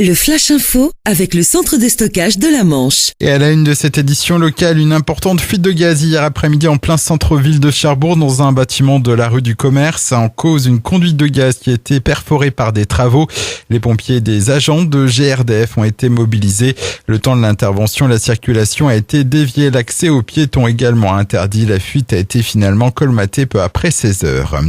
Le Flash Info avec le centre de stockage de la Manche. Et à la une de cette édition locale, une importante fuite de gaz hier après-midi en plein centre-ville de Cherbourg dans un bâtiment de la rue du Commerce. En cause, une conduite de gaz qui a été perforée par des travaux. Les pompiers et des agents de GRDF ont été mobilisés. Le temps de l'intervention, la circulation a été déviée. L'accès aux piétons également interdit. La fuite a été finalement colmatée peu après 16 heures.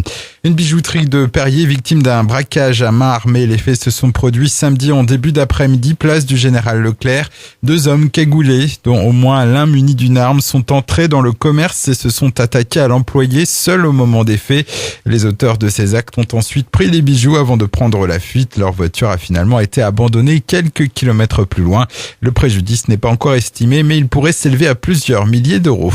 Une bijouterie de Perrier victime d'un braquage à main armée. Les faits se sont produits samedi en début d'après-midi, place du Général Leclerc. Deux hommes cagoulés, dont au moins l'un muni d'une arme, sont entrés dans le commerce et se sont attaqués à l'employé seul au moment des faits. Les auteurs de ces actes ont ensuite pris les bijoux avant de prendre la fuite. Leur voiture a finalement été abandonnée quelques kilomètres plus loin. Le préjudice n'est pas encore estimé, mais il pourrait s'élever à plusieurs milliers d'euros.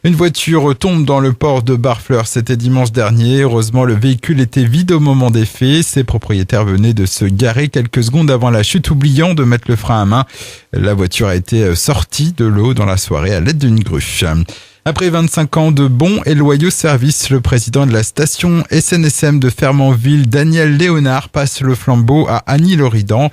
Une voiture tombe dans le port de Barfleur. C'était dimanche dernier. Heureusement, le véhicule était vide au moment des faits. Ses propriétaires venaient de se garer quelques secondes avant la chute, oubliant de mettre le frein à main. La voiture a été sortie de l'eau dans la soirée à l'aide d'une grue. Après 25 ans de bons et loyaux services, le président de la station SNSM de Fermanville, Daniel Léonard, passe le flambeau à Annie Loridan.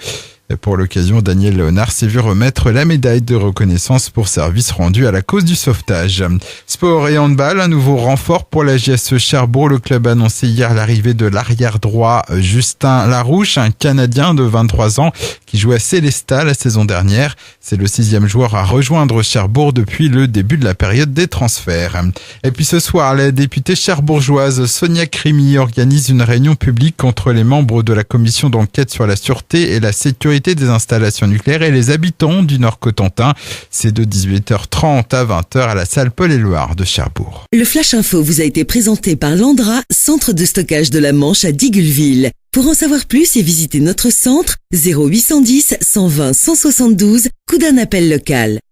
Pour l'occasion, Daniel Léonard s'est vu remettre la médaille de reconnaissance pour service rendu à la cause du sauvetage. Sport et handball, un nouveau renfort pour la JSE Cherbourg. Le club a annoncé hier l'arrivée de l'arrière droit Justin Larouche, un Canadien de 23 ans qui jouait à Célestat la saison dernière. C'est le 6e joueur à rejoindre Cherbourg depuis le début de la période des transferts. Et puis ce soir, la députée cherbourgeoise Sonia Crimi organise une réunion publique entre les membres de la commission d'enquête sur la sûreté et la sécurité des installations nucléaires et les habitants du Nord-Cotentin. C'est de 18h30 à 20h à la salle Paul-Éluard de Cherbourg. Le Flash Info vous a été présenté par Landra, centre de stockage de la Manche à Digulleville. Pour en savoir plus et visiter notre centre, 0810 120 172, coup d'un appel local.